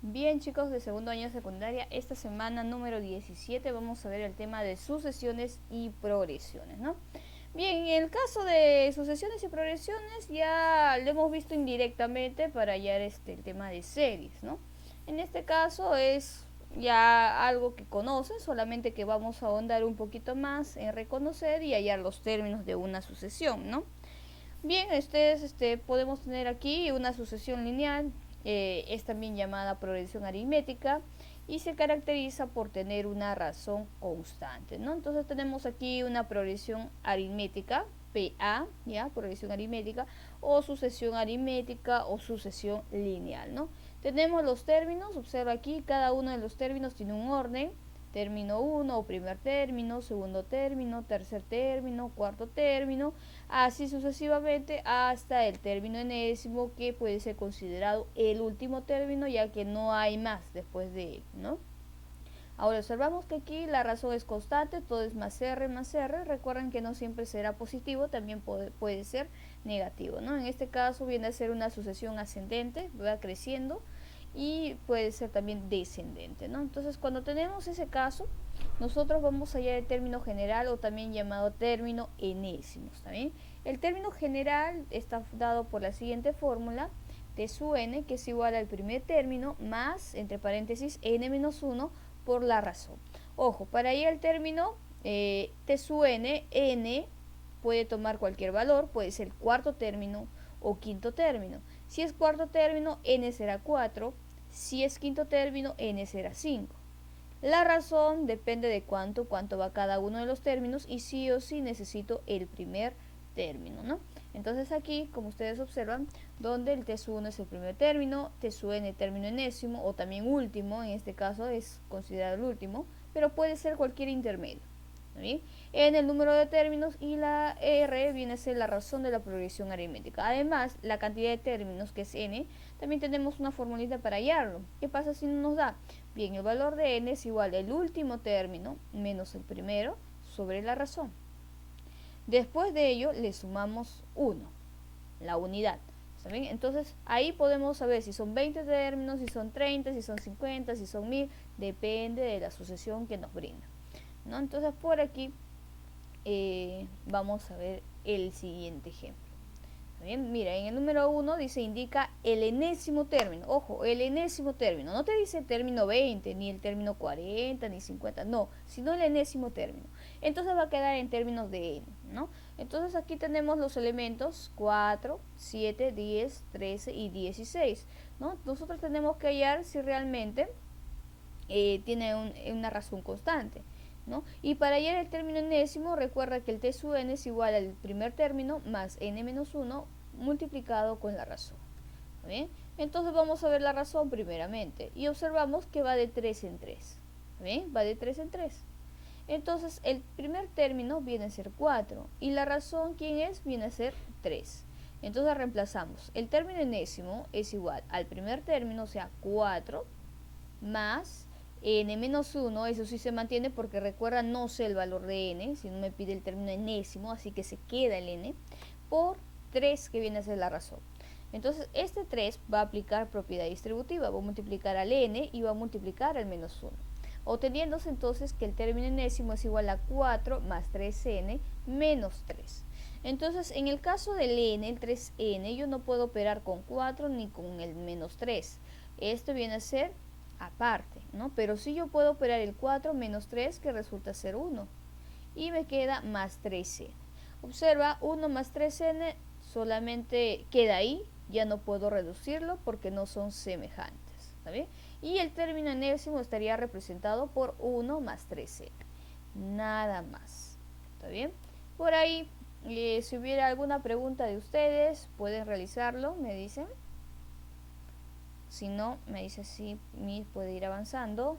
Bien, chicos de segundo año de secundaria, esta semana número 17 vamos a ver el tema de sucesiones y progresiones, ¿no? Bien, en el caso de sucesiones y progresiones ya lo hemos visto indirectamente para hallar el tema de series, ¿no? En este caso es ya algo que conocen, solamente que vamos a ahondar un poquito más en reconocer y hallar los términos de una sucesión, ¿no? Bien, podemos tener aquí una sucesión lineal, es también llamada progresión aritmética y se caracteriza por tener una razón constante, ¿no? Entonces tenemos aquí una progresión aritmética, PA, ¿ya? Progresión aritmética, o sucesión aritmética o sucesión lineal, ¿no? Tenemos los términos, observa aquí, cada uno de los términos tiene un orden, término 1 o primer término, segundo término, tercer término, cuarto término, así sucesivamente hasta el término enésimo, que puede ser considerado el último término ya que no hay más después de él, ¿no? Ahora observamos que aquí la razón es constante, todo es más R más R. Recuerden que no siempre será positivo, también puede ser negativo, ¿no? En este caso viene a ser una sucesión ascendente, va creciendo, y puede ser también descendente, ¿no? Entonces, cuando tenemos ese caso, nosotros vamos a hallar el término general o también llamado término enésimo, ¿está bien? El término general está dado por la siguiente fórmula: T sub n, que es igual al primer término más, entre paréntesis, n menos 1 por la razón. Ojo, para hallar el término T sub n puede tomar cualquier valor, puede ser cuarto término o quinto término. Si es cuarto término, n será 4, si es quinto término, n será 5. La razón depende de cuánto va cada uno de los términos y sí o sí necesito el primer término, ¿no? Entonces aquí, como ustedes observan, donde el T sub 1 es el primer término, T sub n término enésimo o también último, en este caso es considerado el último, pero puede ser cualquier intermedio. ¿Bien? En el número de términos, y la R viene a ser la razón de la progresión aritmética. Además, la cantidad de términos, que es n, también tenemos una formulita para hallarlo. ¿Qué pasa si no nos da? Bien, el valor de n es igual al último término menos el primero sobre la razón. Después de ello le sumamos 1, la unidad. ¿Está bien? Entonces ahí podemos saber si son 20 términos, si son 30, si son 50, si son 1000, depende de la sucesión que nos brinda, ¿no? Entonces por aquí vamos a ver el siguiente ejemplo. Bien, mira, en el número 1 dice indica el enésimo término. Ojo, el enésimo término. No te dice el término 20, ni el término 40, ni 50, no, sino el enésimo término. Entonces va a quedar en términos de n, ¿no? Entonces aquí tenemos los elementos 4, 7, 10, 13 y 16, ¿no? Nosotros tenemos que hallar si realmente tiene una razón constante, ¿no? Y para hallar el término enésimo, recuerda que el T sub n es igual al primer término más n menos 1 multiplicado con la razón. ¿Bien? Entonces vamos a ver la razón primeramente y observamos que va de 3 en 3. ¿Bien? Va de 3 en 3. Entonces el primer término viene a ser 4 y la razón, ¿quién es? Viene a ser 3. Entonces reemplazamos. El término enésimo es igual al primer término, o sea 4, más n menos 1, eso sí se mantiene porque recuerda no sé el valor de n, si no me pide el término enésimo, así que se queda el n, por 3, que viene a ser la razón. Entonces este 3 va a aplicar propiedad distributiva, va a multiplicar al n y va a multiplicar al menos 1, obteniéndose entonces que el término enésimo es igual a 4 más 3n menos 3. Entonces en el caso del n, el 3n, yo no puedo operar con 4 ni con el menos 3, esto viene a ser aparte, ¿no? Pero sí yo puedo operar el 4 menos 3, que resulta ser 1, y me queda más 3n. Observa, 1 más 3n solamente queda ahí, ya no puedo reducirlo porque no son semejantes, ¿está bien? Y el término enésimo estaría representado por 1 más 3n, nada más, ¿está bien? Por ahí, si hubiera alguna pregunta de ustedes, pueden realizarlo, me dicen. Si no, me dice si puede ir avanzando.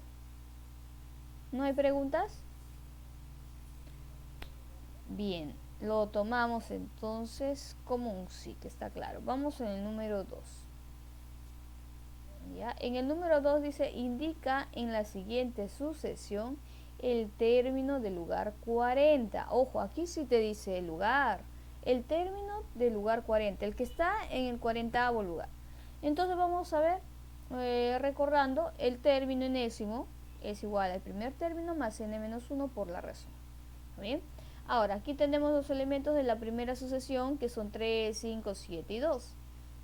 ¿No hay preguntas? Bien, lo tomamos entonces como un sí, que está claro. Vamos en el número 2. ¿Ya? En el número 2 dice, indica en la siguiente sucesión el término del lugar 40. Ojo, aquí sí te dice el lugar. El término del lugar 40, el que está en el 40º lugar. Entonces vamos a ver. recordando, el término enésimo es igual al primer término más n menos 1 por la razón. ¿Está bien? Ahora, aquí tenemos los elementos de la primera sucesión, que son 3, 5, 7 y 2.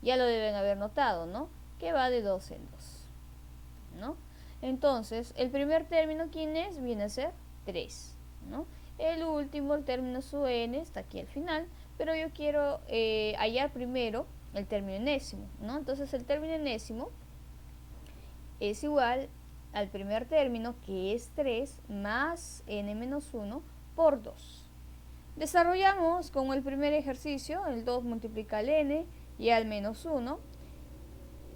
Ya lo deben haber notado, ¿no? Que va de 2 en 2, ¿no? Entonces, el primer término, ¿quién es? Viene a ser 3, ¿no? El último, el término su n, está aquí al final, pero yo quiero hallar primero el término enésimo, ¿no? Entonces, el término enésimo es igual al primer término, que es 3, más n menos 1 por 2. Desarrollamos con el primer ejercicio, el 2 multiplica el n y al menos 1,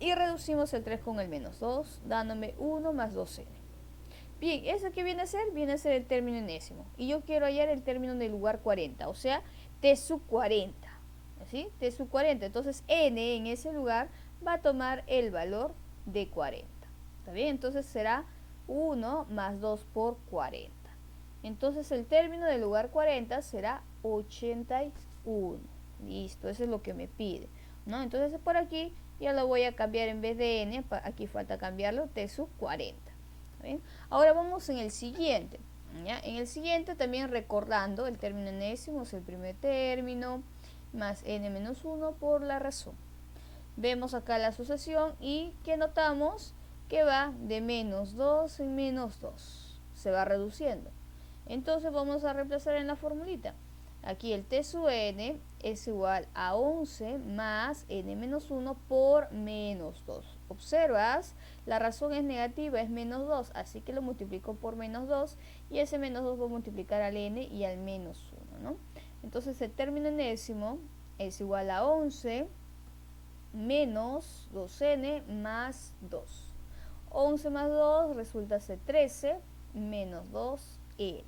y reducimos el 3 con el menos 2, dándome 1 más 2n. Bien, ¿eso qué viene a ser? Viene a ser el término enésimo. Y yo quiero hallar el término del lugar 40, o sea, t sub 40. ¿Sí? T sub 40. Entonces, n en ese lugar va a tomar el valor de 40. ¿Está bien? Entonces será 1 más 2 por 40. Entonces, el término del lugar 40 será 81. Listo, eso es lo que me pide, ¿no? Entonces, por aquí ya lo voy a cambiar en vez de n, aquí falta cambiarlo, t sub 40. ¿Bien? Ahora vamos en el siguiente, ¿ya? En el siguiente también recordando, el término enésimo es el primer término más n menos 1 por la razón. Vemos acá la sucesión y que notamos que va de menos 2 en menos 2, se va reduciendo. Entonces vamos a reemplazar en la formulita. Aquí el t sub n es igual a 11 más n menos 1 por menos 2. Observas, la razón es negativa, es menos 2, así que lo multiplico por menos 2 y ese menos 2 va a multiplicar al n y al menos 1, ¿no? Entonces el término enésimo es igual a 11 menos 2n más 2. 11 más 2 resulta ser 13 menos 2n.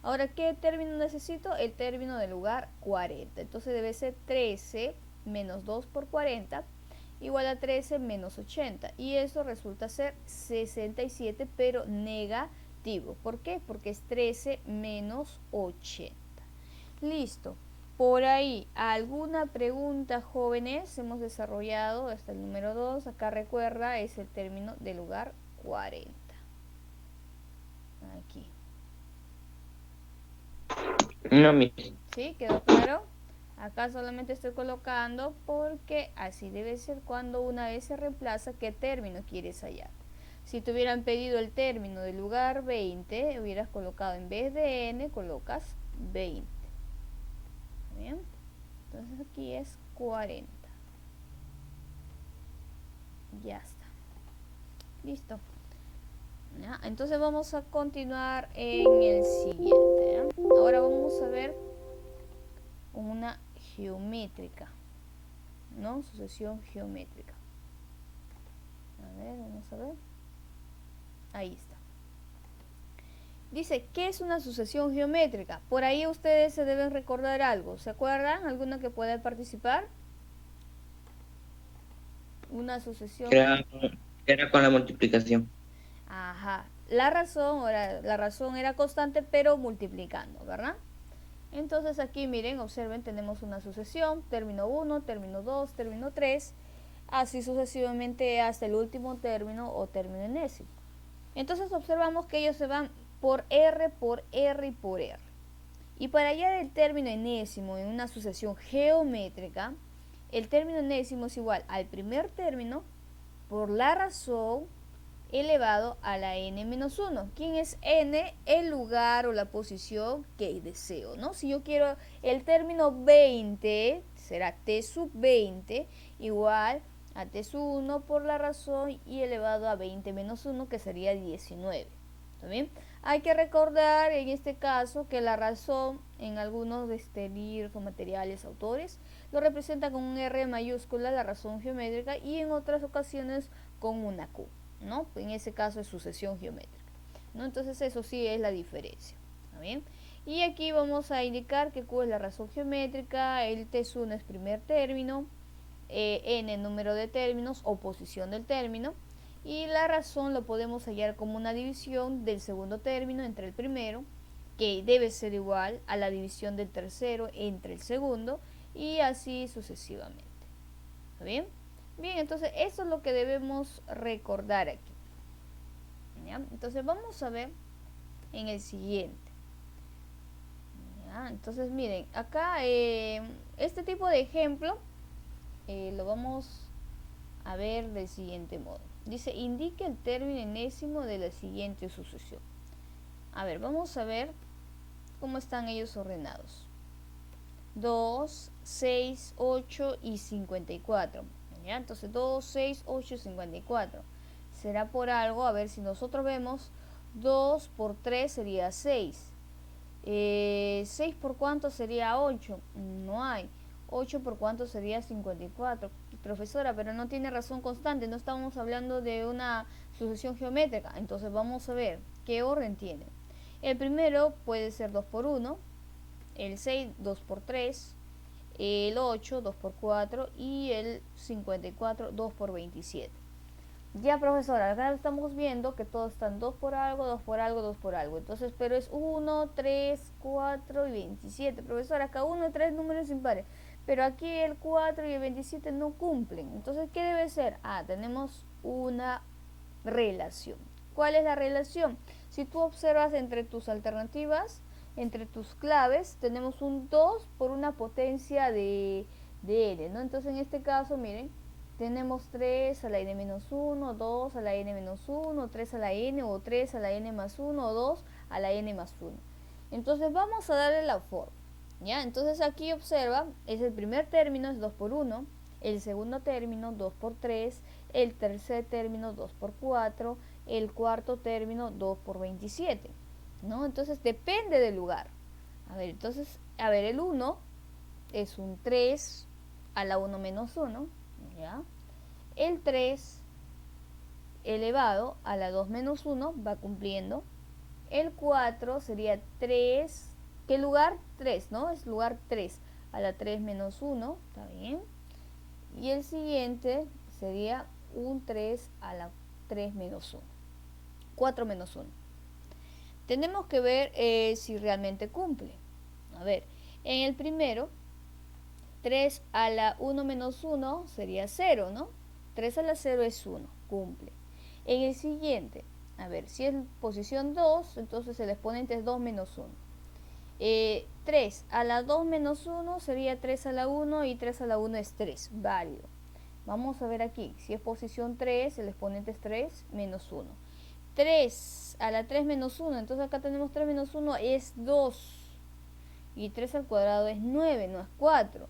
Ahora, ¿qué término necesito? El término del lugar 40. Entonces debe ser 13 menos 2 por 40 igual a 13 menos 80. Y eso resulta ser 67, pero negativo. ¿Por qué? Porque es 13 menos 80. Listo. Por ahí, ¿alguna pregunta, jóvenes? Hemos desarrollado hasta el número 2. Acá recuerda, es el término del lugar 40. Aquí. No, mi. ¿Sí? ¿Quedó claro? Acá solamente estoy colocando porque así debe ser cuando una vez se reemplaza qué término quieres hallar. Si te hubieran pedido el término del lugar 20, hubieras colocado en vez de n, colocas 20. ¿Bien? Entonces aquí es 40. Ya está. Listo. ¿Ya? Entonces vamos a continuar en el siguiente. ¿Ya? Ahora vamos a ver una geométrica, ¿no? Sucesión geométrica. A ver, vamos a ver. Ahí está. Dice, ¿qué es una sucesión geométrica? Por ahí ustedes se deben recordar algo. ¿Se acuerdan? ¿Alguno que pueda participar? Una sucesión. Era con la multiplicación. Ajá. La razón era constante, pero multiplicando, ¿verdad? Entonces aquí miren, observen, tenemos una sucesión, término 1, término 2, término 3, así sucesivamente hasta el último término o término enésimo. Entonces observamos que ellos se van por R y por R. Y para hallar el término enésimo en una sucesión geométrica, el término enésimo es igual al primer término por la razón elevado a la n-1. ¿Quién es n? El lugar o la posición que deseo, ¿no? Si yo quiero el término 20, será t sub 20 igual a t sub 1 por la razón y elevado a 20 menos 1, que sería 19. ¿Está bien? Hay que recordar en este caso que la razón en algunos libros o materiales autores lo representa con un R mayúscula, la razón geométrica, y en otras ocasiones con una Q, ¿no? En ese caso es sucesión geométrica, ¿no? Entonces eso sí es la diferencia. ¿Está bien? Y aquí vamos a indicar que Q es la razón geométrica, el T1 es primer término, N número de términos o posición del término, y la razón lo podemos hallar como una división del segundo término entre el primero, que debe ser igual a la división del tercero entre el segundo, y así sucesivamente. ¿Está bien? Bien, entonces eso es lo que debemos recordar aquí. ¿Ya? Entonces vamos a ver en el siguiente. ¿Ya? Entonces miren, acá este tipo de ejemplo lo vamos a ver del siguiente modo. Dice, indique el término enésimo de la siguiente sucesión. A ver, vamos a ver cómo están ellos ordenados. 2, 6, 8 y 54. ¿Ya? Entonces 2, 6, 8 y 54. Será por algo, a ver si nosotros vemos, 2 por 3 sería 6. 6 por cuánto sería 8. No hay. 8 por cuánto sería 54. Profesora, pero no tiene razón constante. No estamos hablando de una sucesión geométrica. Entonces vamos a ver qué orden tiene. El primero puede ser 2 por 1. El 6, 2 por 3. El 8, 2 por 4. Y el 54, 2 por 27. Ya, profesora, acá estamos viendo que todos están 2 por algo, 2 por algo, 2 por algo. Entonces, pero es 1, 3, 4 y 27. Profesora, acá 1 y 3 números impares. Pero aquí el 4 y el 27 no cumplen. Entonces, ¿qué debe ser? Ah, tenemos una relación. ¿Cuál es la relación? Si tú observas entre tus alternativas, entre tus claves, tenemos un 2 por una potencia de n, ¿no? Entonces, en este caso, miren, tenemos 3 a la n menos 1, 2 a la n menos 1, 3 a la n o 3 a la n más 1 o 2 a la n más 1. Entonces vamos a darle la forma. ¿Ya? Entonces aquí observa, es el primer término, es 2 por 1, el segundo término 2 por 3, el tercer término 2 por 4, el cuarto término 2 por 27. ¿No? Entonces depende del lugar. A ver, entonces, a ver, el 1 es un 3 a la 1 menos 1. ¿Ya? El 3 elevado a la 2 menos 1 va cumpliendo. El 4 sería 3. ¿Qué lugar? 3, ¿no? Es lugar 3 a la 3 menos 1. ¿Está bien? Y el siguiente sería un 3 a la 3 menos 1. 4 menos 1. Tenemos que ver si realmente cumple. A ver, en el primero, 3 a la 1 menos 1 sería 0, ¿no? 3 a la 0 es 1, cumple. En el siguiente, a ver, si es posición 2, entonces el exponente es 2 menos 1. 3 a la 2 menos 1 sería 3 a la 1 y 3 a la 1 es 3, válido. Vamos a ver aquí, si es posición 3, el exponente es 3 menos 1. 3 a la 3 menos 1, entonces acá tenemos 3 menos 1 es 2. Y 3 al cuadrado es 9, no es 4.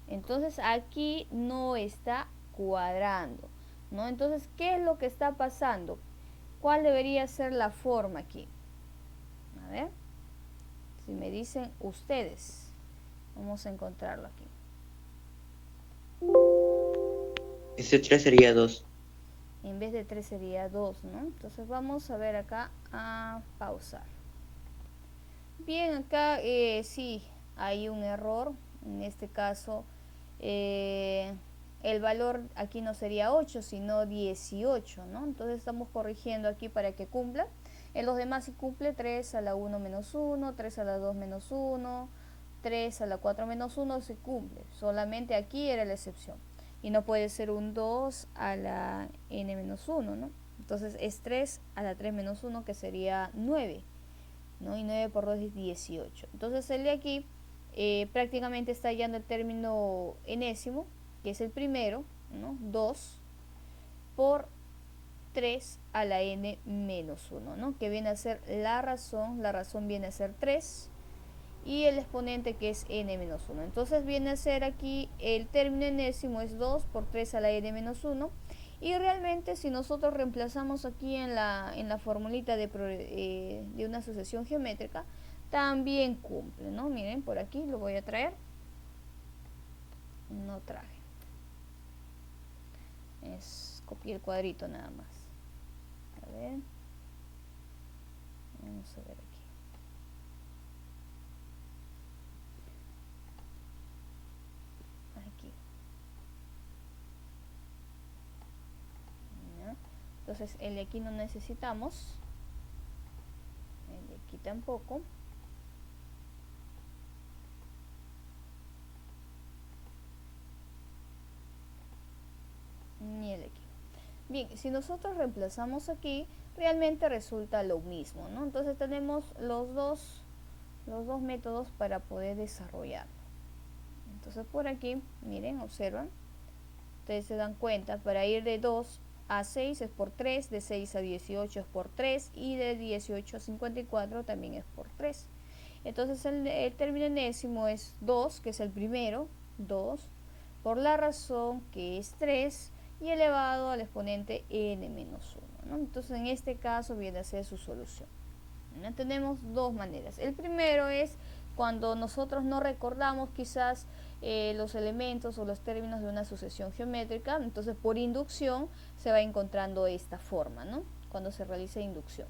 Entonces aquí no está cuadrando, ¿no? Entonces, ¿qué es lo que está pasando? ¿Cuál debería ser la forma aquí? A ver, si me dicen ustedes, vamos a encontrarlo aquí. Ese 3 sería 2. En vez de 3 sería 2, ¿no? Entonces vamos a ver acá a pausar. Bien, acá sí hay un error. En este caso, el valor aquí no sería 8, sino 18, ¿no? Entonces estamos corrigiendo aquí para que cumpla. En los demás sí cumple 3 a la 1 menos 1, 3 a la 2 menos 1, 3 a la 4 menos 1 se cumple. Solamente aquí era la excepción. Y no puede ser un 2 a la n menos 1, ¿no? Entonces es 3 a la 3 menos 1, que sería 9. ¿No? Y 9 por 2 es 18. Entonces el de aquí prácticamente está hallando el término enésimo, que es el primero, ¿no? 2 por 3 a la n menos 1, ¿no? Que viene a ser la razón viene a ser 3, y el exponente, que es n menos 1. Entonces viene a ser aquí el término enésimo es 2 por 3 a la n menos 1. Y realmente, si nosotros reemplazamos aquí en la formulita de una sucesión geométrica, también cumple, ¿no? Miren, por aquí lo voy a traer. No traje. Copié el cuadrito nada más. A ver. Vamos a ver aquí. Aquí. ¿Ya? Entonces, el de aquí no necesitamos. El de aquí tampoco. Bien, si nosotros reemplazamos aquí, realmente resulta lo mismo, ¿no? Entonces tenemos los dos métodos para poder desarrollarlo. Entonces por aquí, miren, observan, ustedes se dan cuenta, para ir de 2 a 6 es por 3, de 6 a 18 es por 3 y de 18 a 54 también es por 3. Entonces el término enésimo es 2, que es el primero, 2, por la razón que es 3 y elevado al exponente n menos 1, ¿no? Entonces en este caso viene a ser su solución. ¿No? Tenemos dos maneras. El primero es cuando nosotros no recordamos quizás los elementos o los términos de una sucesión geométrica, entonces por inducción se va encontrando esta forma, ¿no? Cuando se realiza inducción,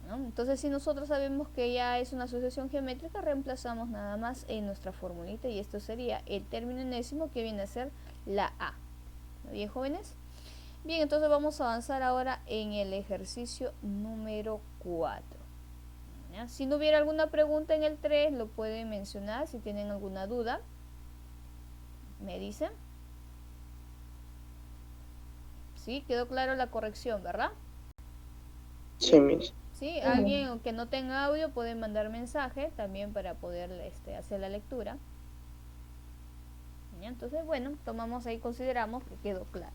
¿no? Entonces si nosotros sabemos que ya es una sucesión geométrica, reemplazamos nada más en nuestra formulita y esto sería el término enésimo, que viene a ser la A. ¿Bien, jóvenes? Bien, entonces vamos a avanzar ahora en el ejercicio número 4. ¿Ya? Si no hubiera alguna pregunta en el 3, lo pueden mencionar. Si tienen alguna duda, me dicen. ¿Sí? Quedó claro la corrección, ¿verdad? Sí, Miss. ¿Sí? Alguien que no tenga audio puede mandar mensaje también para poder hacer la lectura. ¿Ya? Entonces, bueno, tomamos ahí, consideramos que quedó claro.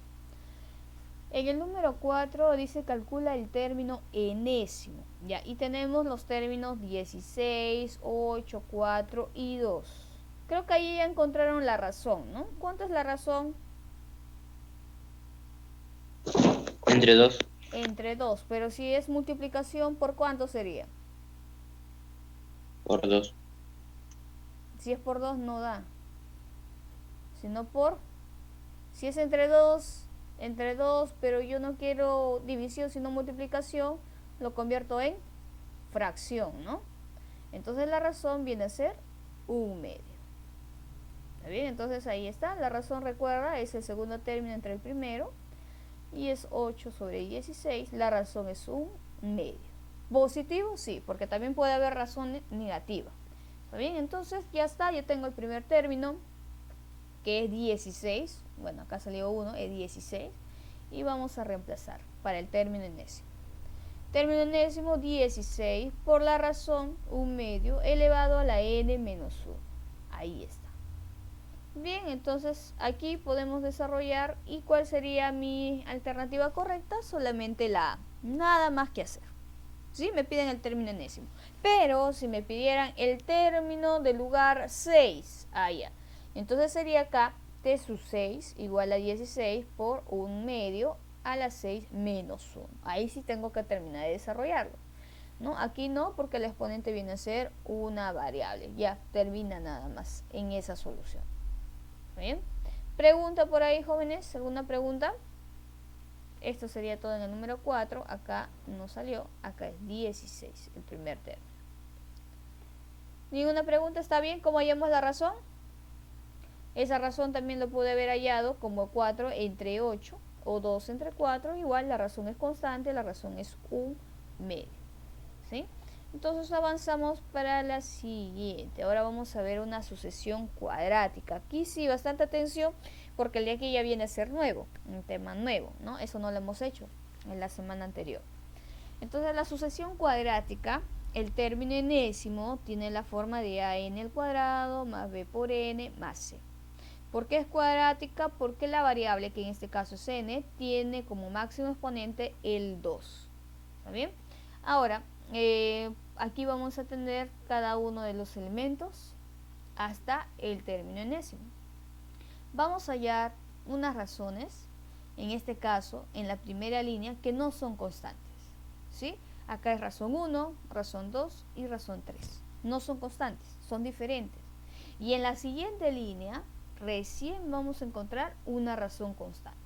En el número 4 dice calcula el término enésimo, ¿ya? Y tenemos los términos 16, 8, 4 y 2. Creo que ahí ya encontraron la razón, ¿no? ¿Cuánto es la razón? Entre 2. Entre 2, pero si es multiplicación, ¿por cuánto sería? Por 2. Si es por 2 no da, sino por... Si es entre 2, pero yo no quiero división sino multiplicación, lo convierto en fracción, ¿no? Entonces la razón viene a ser 1/2. ¿Está bien? Entonces ahí está. La razón, recuerda, es el segundo término entre el primero y es 8 sobre 16. La razón es 1/2. ¿Positivo? Sí, porque también puede haber razón negativa. ¿Está bien? Entonces ya está, ya tengo el primer término, que es 16. Bueno, acá salió 1, es 16. Y vamos a reemplazar para el término enésimo. Término enésimo 16 por la razón 1/2 elevado a la n menos 1. Ahí está. Bien, entonces aquí podemos desarrollar. ¿Y cuál sería mi alternativa correcta? Solamente la A. Nada más que hacer. ¿Sí? Me piden el término enésimo. Pero si me pidieran el término del lugar 6, allá. Entonces sería acá t sub 6 igual a 16 por 1/2 a la 6 menos 1. Ahí sí tengo que terminar de desarrollarlo, ¿no? Aquí no, porque el exponente viene a ser una variable. Ya termina nada más en esa solución. ¿Bien? Pregunta por ahí, jóvenes. ¿Alguna pregunta? Esto sería todo en el número 4. Acá no salió. Acá es 16, el primer término. ¿Ninguna pregunta? ¿Está bien? ¿Cómo hallamos la razón? Esa razón también lo pude haber hallado como 4 entre 8 o 2 entre 4. Igual la razón es constante, la razón es 1/2. ¿Sí? Entonces avanzamos para la siguiente. Ahora vamos a ver una sucesión cuadrática. Aquí sí, bastante atención, porque el de aquí ya viene a ser nuevo, un tema nuevo, ¿no? Eso no lo hemos hecho en la semana anterior. Entonces la sucesión cuadrática, el término enésimo tiene la forma de a(n) al cuadrado más b por n más c. ¿Por qué es cuadrática? Porque la variable, que en este caso es n, tiene como máximo exponente el 2. ¿Está bien? Ahora, aquí vamos a tener cada uno de los elementos hasta el término enésimo. Vamos a hallar unas razones, en este caso, en la primera línea, que no son constantes, ¿sí? Acá es razón 1, razón 2 y razón 3. No son constantes, son diferentes. Y en la siguiente línea, recién vamos a encontrar una razón constante.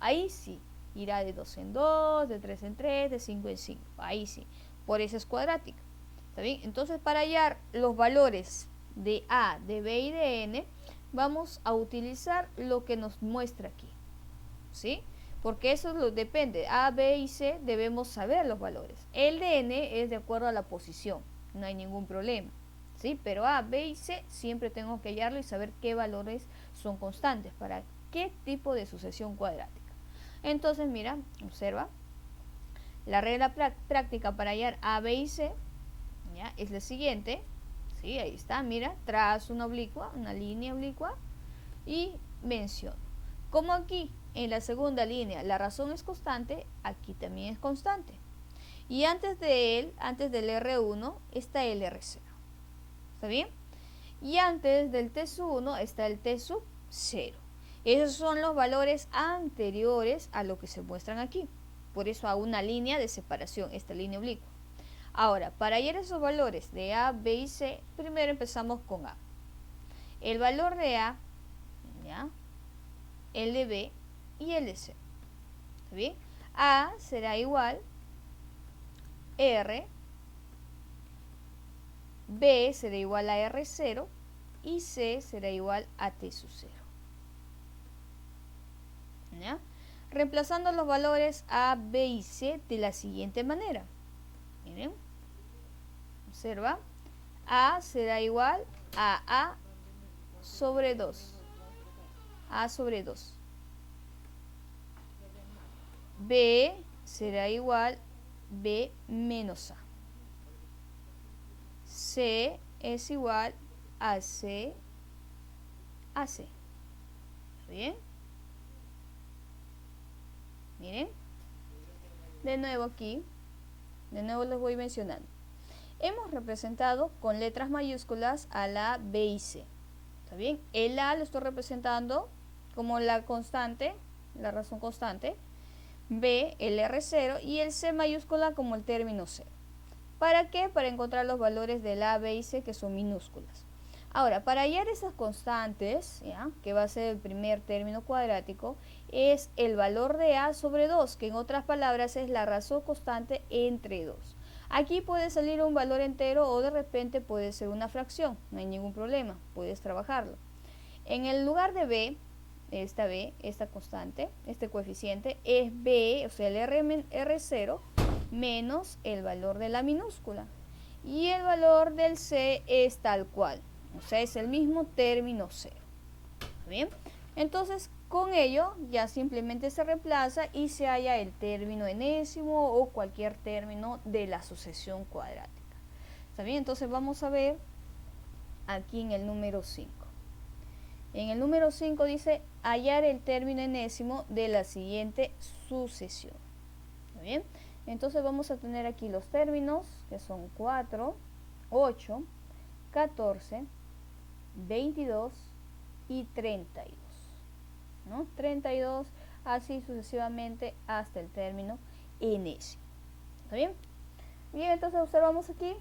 Ahí sí, irá de 2 en 2, de 3 en 3, de 5 en 5. Ahí sí. Por eso es cuadrática. ¿Está bien? Entonces, para hallar los valores de A, de B y de N, vamos a utilizar lo que nos muestra aquí. ¿Sí? Porque eso depende. A, B y C debemos saber los valores. El de N es de acuerdo a la posición. No hay ningún problema. ¿Sí? Pero A, B y C siempre tengo que hallarlo y saber qué valores son constantes para qué tipo de sucesión cuadrática. Entonces, mira, observa. La regla práctica para hallar A, B y C, ¿ya?, es la siguiente. Sí, ahí está, mira, trazo una oblicua, una línea oblicua y menciono. Como aquí en la segunda línea la razón es constante, aquí también es constante. Y antes de él, antes del R1, está el R0. ¿Está bien? Y antes del T sub 1 está el T sub 0. Esos son los valores anteriores a lo que se muestran aquí. Por eso hago una línea de separación, esta línea oblicua. Ahora, para hallar esos valores de A, B y C, primero empezamos con A. El valor de A, ¿ya?, el de B y el de C. ¿Está bien? A será igual R, B será igual a R0 y C será igual a T sub 0. ¿Ya? Reemplazando los valores A, B y C de la siguiente manera. Miren, observa, A será igual a A sobre 2. A sobre 2. B será igual B menos A. C es igual a C a C. ¿Está bien? Miren. De nuevo aquí. De nuevo les voy mencionando. Hemos representado con letras mayúsculas a la B y C. ¿Está bien? El A lo estoy representando como la constante, la razón constante. B, el R0 y el C mayúscula como el término 0. ¿Para qué? Para encontrar los valores del A, B y C que son minúsculas. Ahora, para hallar esas constantes, ¿ya?, que va a ser el primer término cuadrático, es el valor de A sobre 2, que en otras palabras es la razón constante entre 2. Aquí puede salir un valor entero o de repente puede ser una fracción, no hay ningún problema, puedes trabajarlo. En el lugar de B, esta constante, este coeficiente, es B, o sea el R0, menos el valor de la minúscula. Y el valor del C es tal cual, o sea, es el mismo término 0. ¿Bien? Entonces, con ello ya simplemente se reemplaza y se halla el término enésimo o cualquier término de la sucesión cuadrática. ¿Está bien? Entonces vamos a ver aquí en el número 5. En el número 5 dice hallar el término enésimo de la siguiente sucesión. ¿Está bien? Entonces vamos a tener aquí los términos, que son 4, 8, 14, 22 y 32. ¿No? 32, así sucesivamente hasta el término enésimo. ¿Está bien? Bien, entonces observamos aquí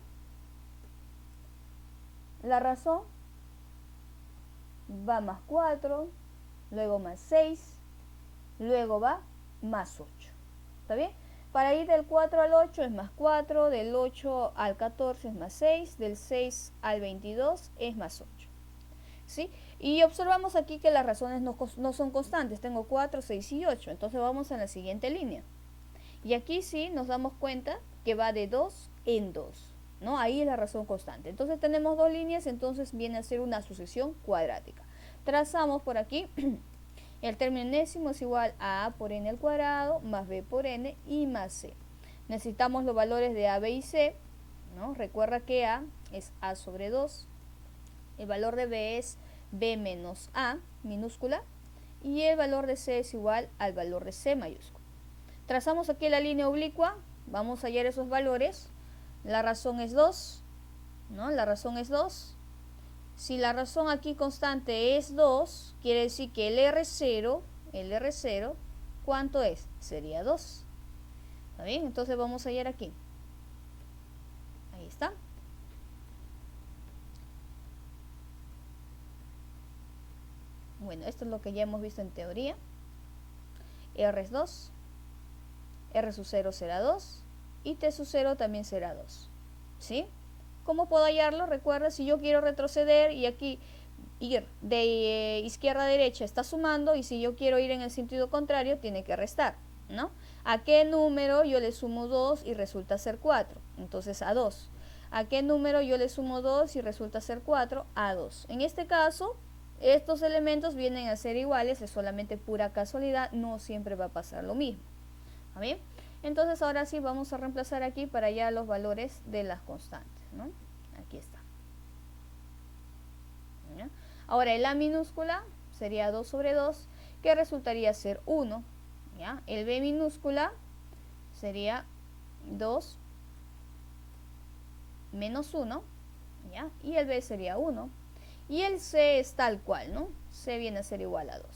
la razón. Va más 4, luego más 6, luego va más 8. ¿Está bien? Para ir del 4 al 8 es más 4, del 8 al 14 es más 6, del 6 al 22 es más 8. ¿Sí? Y observamos aquí que las razones no son constantes. Tengo 4, 6 y 8. Entonces vamos a la siguiente línea. Y aquí sí nos damos cuenta que va de 2 en 2. ¿No? Ahí es la razón constante. Entonces tenemos dos líneas, entonces viene a ser una sucesión cuadrática. Trazamos por aquí. El término enésimo es igual a A por n al cuadrado más B por n y más C. Necesitamos los valores de A, B y C, ¿no? Recuerda que A es A sobre 2. El valor de B es B menos A, minúscula. Y el valor de C es igual al valor de C mayúscula. Trazamos aquí la línea oblicua. Vamos a hallar esos valores. La razón es 2, ¿no? La razón es 2. Si la razón aquí constante es 2, quiere decir que el R0, ¿cuánto es? Sería 2. ¿Está bien? Entonces vamos a hallar aquí. Ahí está. Bueno, esto es lo que ya hemos visto en teoría. R es 2. R sub 0 será 2. Y T sub 0 también será 2. ¿Sí? ¿Cómo puedo hallarlo? Recuerda, si yo quiero retroceder y aquí ir de izquierda a derecha está sumando, y si yo quiero ir en el sentido contrario tiene que restar, ¿no? ¿A qué número yo le sumo 2 y resulta ser 4? Entonces a 2. ¿A qué número yo le sumo 2 y resulta ser 4? A 2. En este caso Estos elementos vienen a ser iguales, es solamente pura casualidad, no siempre va a pasar lo mismo. ¿Está bien? Entonces ahora sí vamos a reemplazar aquí para hallar los valores de las constantes, ¿no? Aquí está. ¿Ya? Ahora el A minúscula sería 2 sobre 2, que resultaría ser 1. ¿Ya? El B minúscula sería 2 menos 1, ¿ya? Y el B sería 1. Y el C es tal cual, ¿no? C viene a ser igual a 2.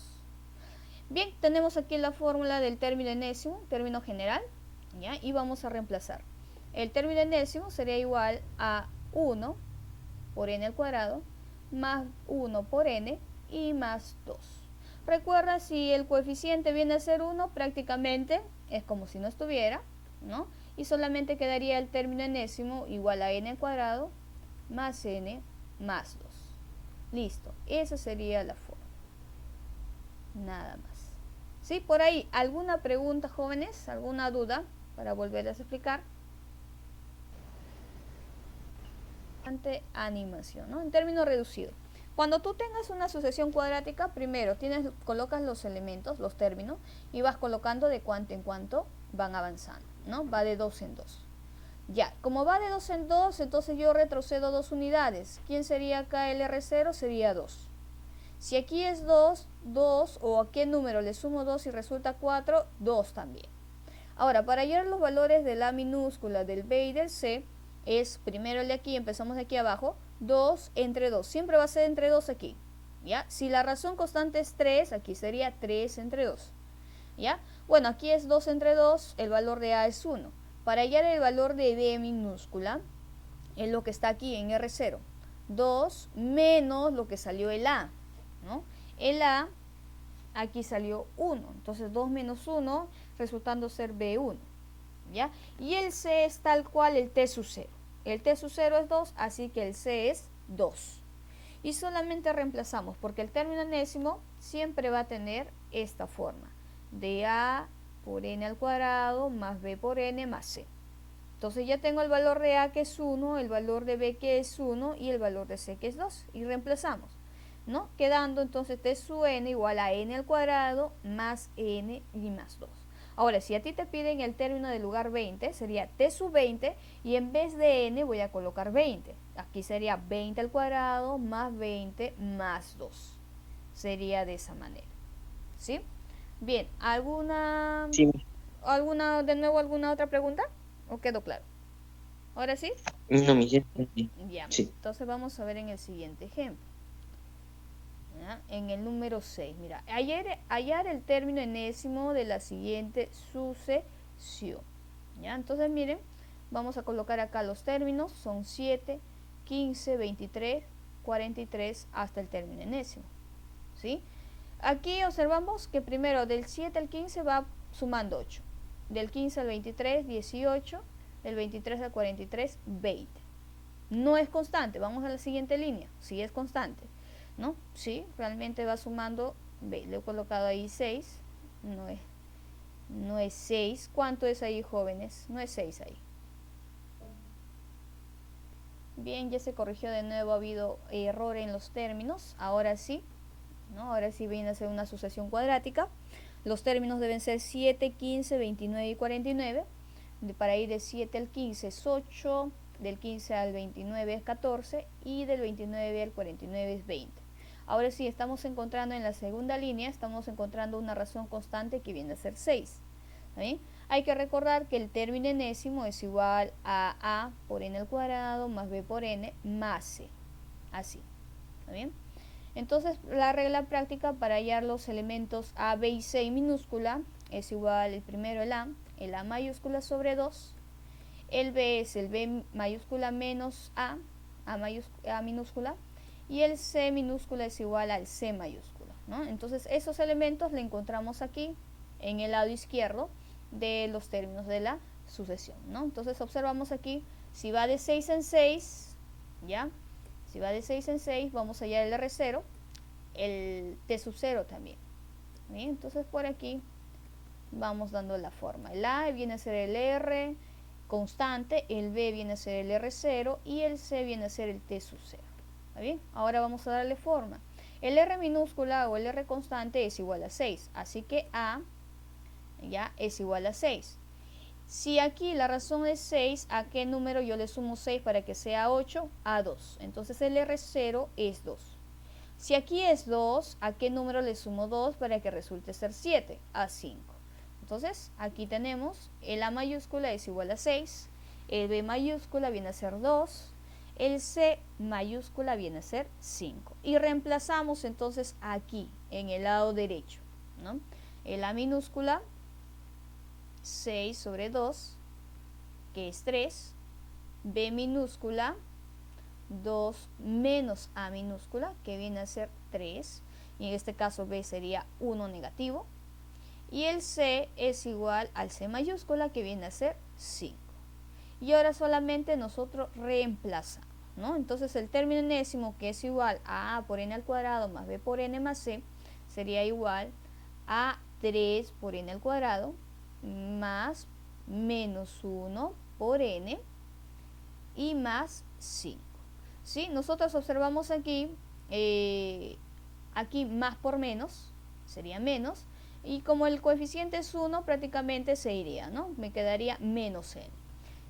Bien, tenemos aquí la fórmula del término enésimo, término general, ¿ya? Y vamos a reemplazar. El término enésimo sería igual a 1 por n al cuadrado más 1 por n y más 2. Recuerda, si el coeficiente viene a ser 1, prácticamente es como si no estuviera, ¿no? Y solamente quedaría el término enésimo igual a n al cuadrado más n más 2. Listo, esa sería la forma. Nada más. ¿Sí? Por ahí, ¿alguna pregunta, jóvenes? ¿Alguna duda para volverles a explicar? Animación, ¿no? En términos reducidos. Cuando tú tengas una sucesión cuadrática, primero colocas los elementos, los términos, y vas colocando de cuánto en cuánto van avanzando, ¿no? Va de 2 en 2. Ya, como va de 2 en 2, entonces yo retrocedo 2 unidades. ¿Quién sería acá el R0? Sería 2. Si aquí es 2, 2, o a qué número le sumo 2 y resulta 4, 2 también. Ahora, para hallar los valores de la minúscula, del B y del C, es primero el de aquí, empezamos de aquí abajo, 2 entre 2. Siempre va a ser entre 2 aquí. ¿Ya? Si la razón constante es 3, aquí sería 3 entre 2. ¿Ya? Bueno, aquí es 2 entre 2, el valor de A es 1. Para hallar el valor de B minúscula, es lo que está aquí en R0. 2 menos lo que salió el A, ¿no? El A aquí salió 1, entonces 2 menos 1 resultando ser B1, ¿ya? Y el C es tal cual el T sub 0. El T sub 0 es 2, así que el C es 2. Y solamente reemplazamos, porque el término enésimo siempre va a tener esta forma, de A por n al cuadrado más B por n más C. Entonces ya tengo el valor de A que es 1, el valor de B que es 1 y el valor de C que es 2. Y reemplazamos, ¿no? Quedando entonces T sub n igual a n al cuadrado más n y más 2. Ahora, si a ti te piden el término del lugar 20, sería T sub 20 y en vez de n voy a colocar 20. Aquí sería 20 al cuadrado más 20 más 2. Sería de esa manera. ¿Sí? Bien, Sí, de nuevo, alguna otra pregunta? ¿O quedó claro? ¿Ahora sí? no, mi Ya, sí. entonces vamos a ver en el siguiente ejemplo. ¿Ya? En el número 6, mira, hallar el término enésimo de la siguiente sucesión. ¿Ya? Entonces miren, vamos a colocar acá los términos, son 7, 15, 23, 43 hasta el término enésimo. ¿Sí? Aquí observamos que primero del 7 al 15 va sumando 8, del 15 al 23, 18, del 23 al 43, 20. No es constante, vamos a la siguiente línea, sí es constante, ¿no? Sí, realmente va sumando, ve, le he colocado ahí 6, no es 6, ¿cuánto es ahí, jóvenes? No es 6 ahí. Bien, ya se corrigió de nuevo, ha habido error en los términos, ahora sí, ¿no? Ahora sí viene a ser una sucesión cuadrática. Los términos deben ser 7, 15, 29 y 49. Para ir de 7 al 15 es 8, del 15 al 29 es 14 y del 29 al 49 es 20. Ahora sí, estamos encontrando en la segunda línea, estamos encontrando una razón constante que viene a ser 6. ¿Sí? Hay que recordar que el término enésimo es igual a por n al cuadrado más b por n más c. Así. ¿Está bien? Entonces, la regla práctica para hallar los elementos A, B y C en minúscula es igual el primero el A mayúscula sobre 2, el B es el B mayúscula menos A minúscula, y el C minúscula es igual al C mayúscula, ¿no? Entonces, esos elementos le encontramos aquí en el lado izquierdo de los términos de la sucesión, ¿no? Entonces, observamos aquí, si va de 6 en 6, ¿ya? Si va de 6 en 6, vamos a hallar el R0, el T sub 0 también. ¿Bien? Entonces por aquí vamos dando la forma. El A viene a ser el R constante, el B viene a ser el R0 y el C viene a ser el T sub 0. ¿Está bien? Ahora vamos a darle forma. El R minúscula o el R constante es igual a 6, así que A ya es igual a 6. Si aquí la razón es 6, ¿a qué número yo le sumo 6 para que sea 8? A 2. Entonces el R0 es 2. Si aquí es 2, ¿a qué número le sumo 2 para que resulte ser 7? A 5. Entonces aquí tenemos el A mayúscula es igual a 6, el B mayúscula viene a ser 2, el C mayúscula viene a ser 5. Y reemplazamos entonces aquí, en el lado derecho, ¿no? El A minúscula, 6 sobre 2, que es 3. B minúscula, 2 menos A minúscula, que viene a ser 3. Y en este caso B sería 1 negativo. Y el C es igual al C mayúscula, que viene a ser 5. Y ahora solamente nosotros reemplazamos, ¿no? Entonces el término enésimo, que es igual a A por n al cuadrado más B por n más C, sería igual a 3 por n al cuadrado más menos 1 por n y más 5. ¿Sí? Nosotros observamos aquí, aquí más por menos, sería menos, y como el coeficiente es 1, prácticamente se iría, ¿no? Me quedaría menos n.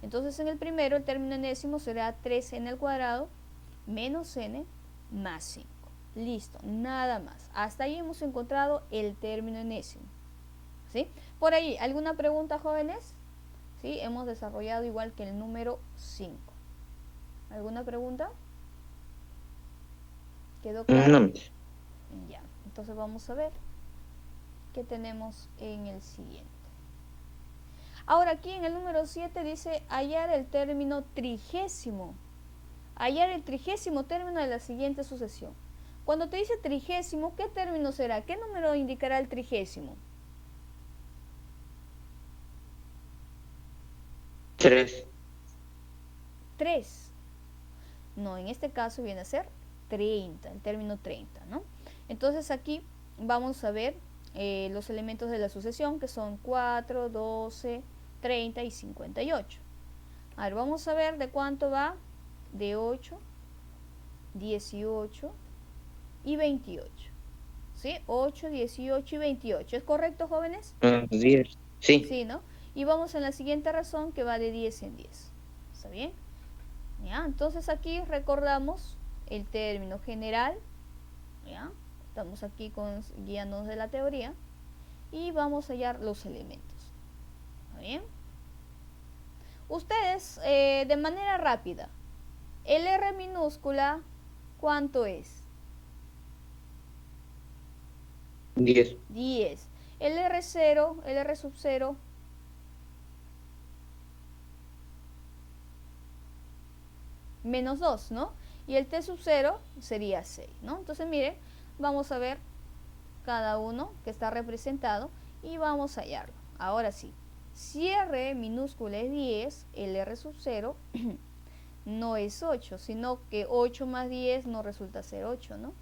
Entonces en el primero el término enésimo será 3n al cuadrado menos n más 5. Listo, nada más. Hasta ahí hemos encontrado el término enésimo. ¿Sí? Por ahí, ¿alguna pregunta, jóvenes? ¿Sí? Hemos desarrollado igual que el número 5. ¿Alguna pregunta? ¿Quedó claro? No. Ya, entonces vamos a ver qué tenemos en el siguiente. Ahora aquí en el número 7 dice hallar el término trigésimo. Hallar el trigésimo término de la siguiente sucesión. Cuando te dice trigésimo, ¿qué término será? ¿Qué número indicará el trigésimo? 3. 3. No, en este caso viene a ser 30, el término 30, ¿no? Entonces aquí vamos a ver los elementos de la sucesión, que son 4, 12, 30 y 58. A ver, vamos a ver de cuánto va. De 8, 18 y 28. ¿Sí? 8, 18 y 28. ¿Es correcto, jóvenes? 10. Sí. Sí, ¿no? Y vamos en la siguiente razón, que va de 10 en 10. ¿Está bien? ¿Ya? Entonces aquí recordamos el término general. ¿Ya? Estamos aquí guiándonos de la teoría. Y vamos a hallar los elementos. ¿Está bien? Ustedes, de manera rápida, el R minúscula, ¿cuánto es? 10. 10. El R0, el R sub 0, menos 2, ¿no? Y el T sub 0 sería 6, ¿no? Entonces, miren, vamos a ver cada uno que está representado y vamos a hallarlo. Ahora sí, si R minúscula es 10, el R sub 0 no es 8, sino que 8 más 10 no resulta ser 8, ¿no?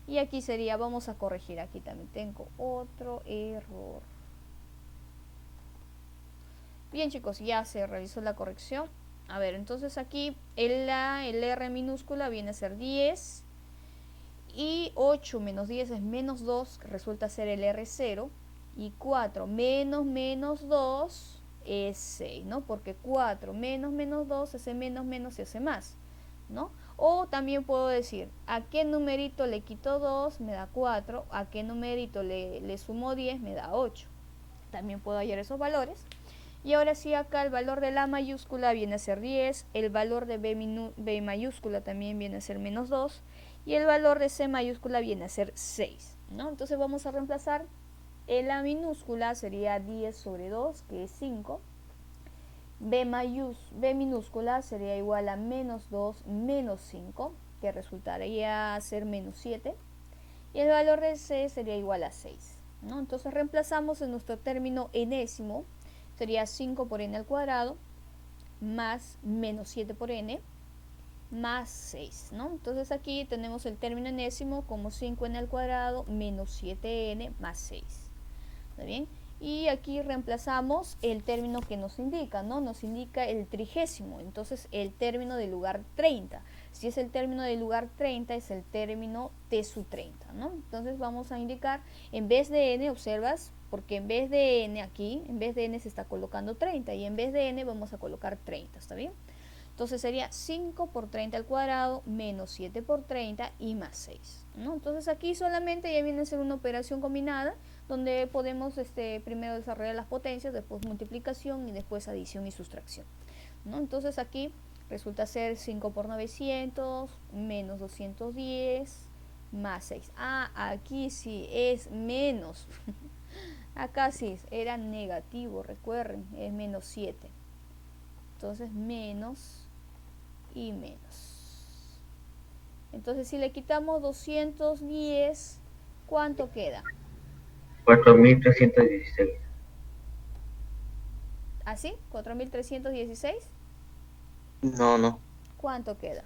Y aquí sería, vamos a corregir, aquí también tengo otro error. Bien, chicos, ya se realizó la corrección. A ver, entonces aquí el R minúscula viene a ser 10 y 8 menos 10 es menos 2, que resulta ser el R0, y 4 menos 2 es 6, ¿no? Porque 4 menos 2 hace menos y hace más, ¿no? O también puedo decir, ¿a qué numerito le quito 2? Me da 4. ¿A qué numerito le sumo 10? Me da 8. También puedo hallar esos valores. Y ahora sí, acá el valor de la mayúscula viene a ser 10, el valor de B mayúscula también viene a ser menos 2, y el valor de C mayúscula viene a ser 6, ¿no? Entonces vamos a reemplazar. El A minúscula sería 10 sobre 2, que es 5. B minúscula sería igual a menos 2 menos 5, que resultaría ser menos 7. Y el valor de C sería igual a 6, ¿no? Entonces reemplazamos en nuestro término enésimo. Sería 5 por n al cuadrado más menos 7 por n más 6, ¿no? Entonces aquí tenemos el término enésimo como 5n al cuadrado menos 7n más 6. ¿Está bien? y aquí reemplazamos el término que nos indica, ¿no? Nos indica el trigésimo, entonces el término del lugar 30. Si es el término del lugar 30, es el término T sub 30, ¿no? Entonces vamos a indicar, en vez de n, observas, porque en vez de n aquí, en vez de n se está colocando 30, y en vez de n vamos a colocar 30, ¿está bien? Entonces sería 5 por 30 al cuadrado menos 7 por 30 y más 6, ¿no? Entonces aquí solamente ya viene a ser una operación combinada donde podemos primero desarrollar las potencias, después multiplicación y después adición y sustracción, ¿no? Entonces aquí resulta ser 5 por 900 menos 210 más 6. Ah, aquí sí es menos. Acá sí era negativo, recuerden, es menos 7. Entonces menos y menos. Entonces si le quitamos 210, ¿cuánto queda? 4316. ¿Así? ¿4.316? No, no. ¿Cuánto queda?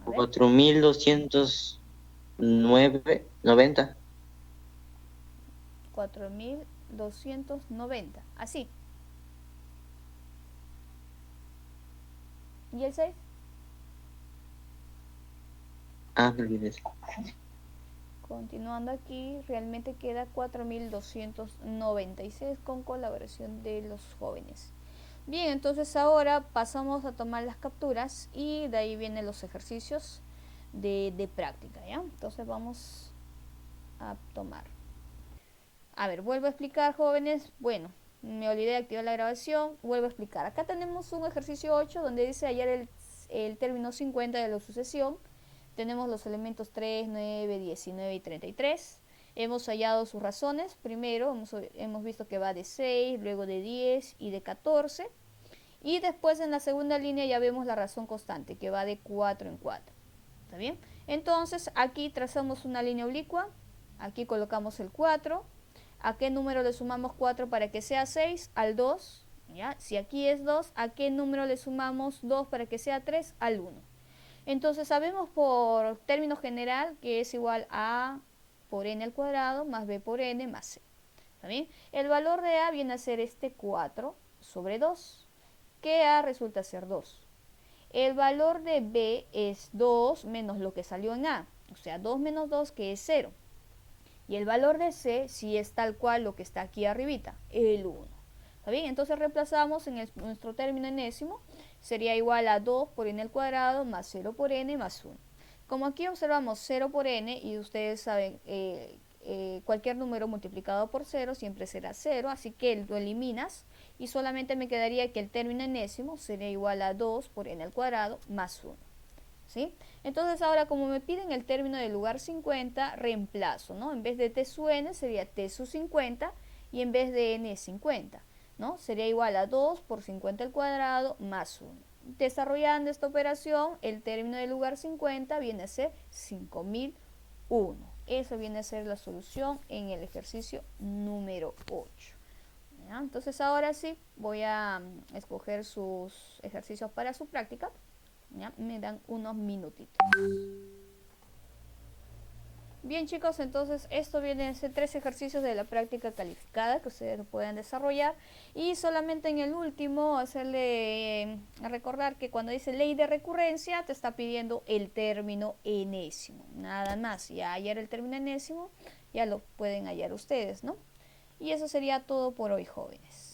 A ver, 4290. 4.290. Así. ¿Y el 6? Ah, me olvidé. Continuando aquí, realmente queda 4.296 con colaboración de los jóvenes. Bien, entonces ahora pasamos a tomar las capturas y de ahí vienen los ejercicios de práctica, ¿ya? Entonces vamos a tomar. A ver, vuelvo a explicar, jóvenes. Bueno, me olvidé de activar la grabación. Vuelvo a explicar. Acá tenemos un ejercicio 8 donde dice hallar el término 50 de la sucesión. Tenemos los elementos 3, 9, 19 y 33. Hemos hallado sus razones. Primero hemos visto que va de 6, luego de 10 y de 14. Y después en la segunda línea ya vemos la razón constante, que va de 4 en 4. ¿Está bien? Entonces aquí trazamos una línea oblicua. Aquí colocamos el 4. ¿A qué número le sumamos 4 para que sea 6? Al 2. ¿Ya? Si aquí es 2, ¿a qué número le sumamos 2 para que sea 3? Al 1. Entonces sabemos por término general que es igual a por n al cuadrado más b por n más c. ¿Está bien? El valor de a viene a ser este 4 sobre 2, que a resulta ser 2. El valor de b es 2 menos lo que salió en a, o sea 2 menos 2 que es 0. Y el valor de c sí es tal cual lo que está aquí arribita, el 1. ¿Está bien? Entonces reemplazamos en nuestro término enésimo, sería igual a 2 por n al cuadrado más 0 por n más 1. Como aquí observamos 0 por n, y ustedes saben, cualquier número multiplicado por 0 siempre será 0, así que lo eliminas y solamente me quedaría que el término enésimo sería igual a 2 por n al cuadrado más 1. ¿Sí? Entonces ahora como me piden el término del lugar 50, reemplazo, ¿no? En vez de t sub n sería t sub 50 y en vez de n es 50, ¿no? Sería igual a 2 por 50 al cuadrado más 1. Desarrollando esta operación, el término del lugar 50 viene a ser 5001. Eso viene a ser la solución en el ejercicio número 8. ¿Ya? Entonces ahora sí voy a escoger sus ejercicios para su práctica. ¿Ya? Me dan unos minutitos. Bien, chicos, entonces esto viene a ser 3 ejercicios de la práctica calificada que ustedes pueden desarrollar, y solamente en el último hacerle recordar que cuando dice ley de recurrencia te está pidiendo el término enésimo, nada más. Ya hallar el término enésimo ya lo pueden hallar ustedes, ¿no? Y eso sería todo por hoy, jóvenes.